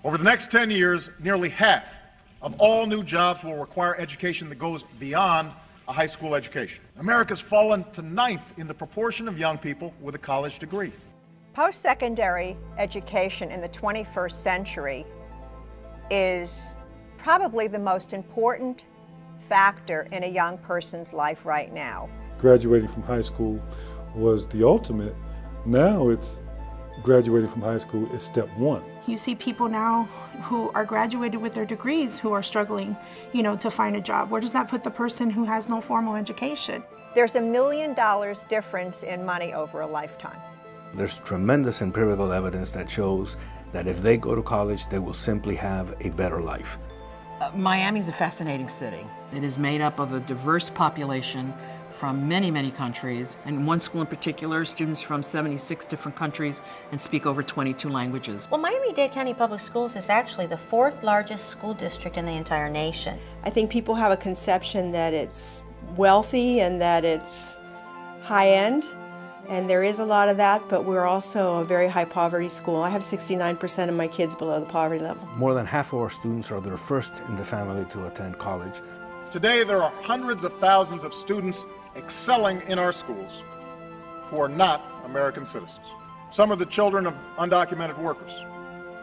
Over the next 10 years, nearly half of all new jobs will require education that goes beyond a high school education. America's fallen to 9th in the proportion of young people with a college degree. Post-secondary education in the 21st century is probably the most important factor in a young person's life right now. Graduating from high school was the ultimate. Now it's graduating from high school is step one. You see people now who are graduated with their degrees who are struggling, to find a job. Where does that put the person who has no formal education? There's $1 million difference in money over a lifetime. There's tremendous empirical evidence that shows that if they go to college, they will simply have a better life. Miami's a fascinating city. It is made up of a diverse population from many, many countries. And one school in particular, students from 76 different countries and speak over 22 languages. Well, Miami-Dade County Public Schools is actually the 4th largest school district in the entire nation. I think people have a conception that it's wealthy and that it's high-end, and there is a lot of that, but we're also a very high poverty school. I have 69% of my kids below the poverty level. More than half of our students are the first in the family to attend college. Today, there are hundreds of thousands of students excelling in our schools who are not American citizens. Some are the children of undocumented workers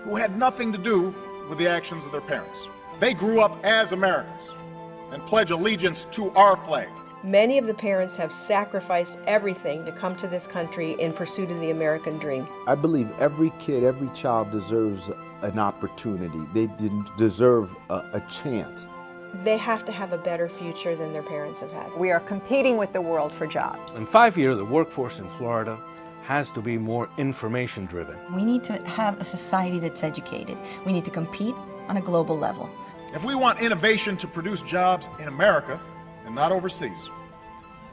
who had nothing to do with the actions of their parents. They grew up as Americans and pledge allegiance to our flag. Many of the parents have sacrificed everything to come to this country in pursuit of the American dream. I believe every kid, every child deserves an opportunity. They deserve a chance. They have to have a better future than their parents have had. We are competing with the world for jobs. In 5 years, the workforce in Florida has to be more information driven. We need to have a society that's educated. We need to compete on a global level. If we want innovation to produce jobs in America and not overseas,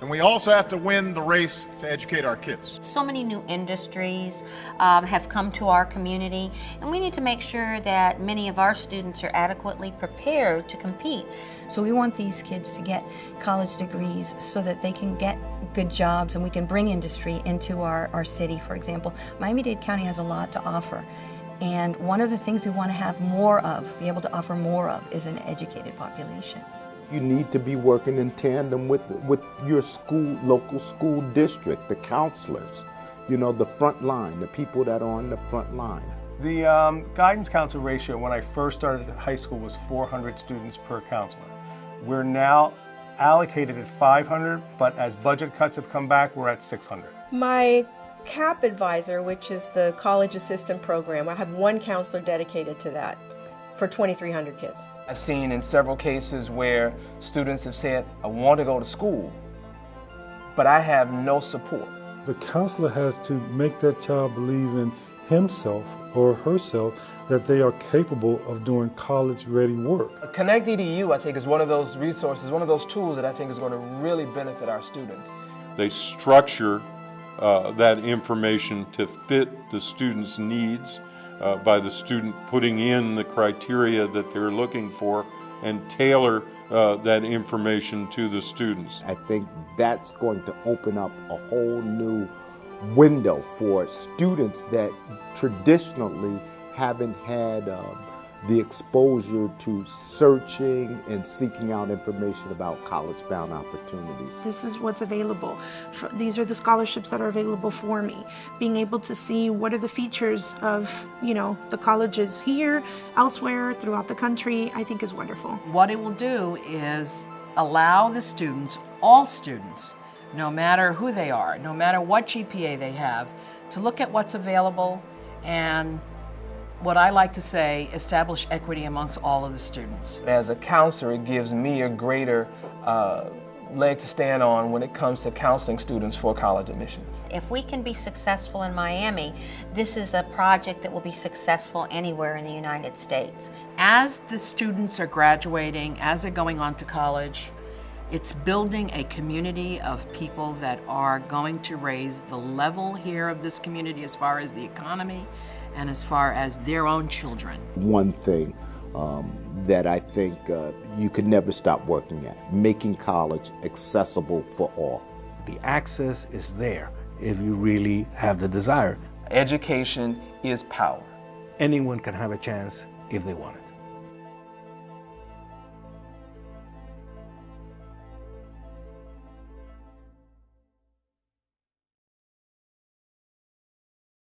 then we also have to win the race to educate our kids. So many new industries have come to our community, and we need to make sure that many of our students are adequately prepared to compete. So we want these kids to get college degrees so that they can get good jobs and we can bring industry into our city, for example. Miami-Dade County has a lot to offer. And one of the things we want to have more of, be able to offer more of, is an educated population. You need to be working in tandem with your school, local school district, the counselors, the front line, the people that are on the front line. The guidance counselor ratio when I first started at high school was 400 students per counselor. We're now allocated at 500, but as budget cuts have come back, we're at 600. My CAP advisor, which is the college assistant program, I have one counselor dedicated to that for 2,300 kids. I've seen in several cases where students have said, I want to go to school, but I have no support. The counselor has to make that child believe in himself or herself that they are capable of doing college-ready work. ConnectEDU, I think, is one of those resources, one of those tools that I think is going to really benefit our students. They structure that information to fit the student's needs by the student putting in the criteria that they're looking for and tailor that information to the students. I think that's going to open up a whole new window for students that traditionally haven't had the exposure to searching and seeking out information about college-bound opportunities. This is what's available. These are the scholarships that are available for me. Being able to see what are the features of, the colleges here, elsewhere, throughout the country, I think is wonderful. What it will do is allow the students, all students, no matter who they are, no matter what GPA they have, to look at what's available and, what I like to say, establish equity amongst all of the students. As a counselor, it gives me a greater leg to stand on when it comes to counseling students for college admissions. If we can be successful in Miami, this is a project that will be successful anywhere in the United States. As the students are graduating, as they're going on to college, it's building a community of people that are going to raise the level here of this community as far as the economy and as far as their own children. One thing that I think you could never stop working at, making college accessible for all. The access is there if you really have the desire. Education is power. anyone can have a chance if they want it.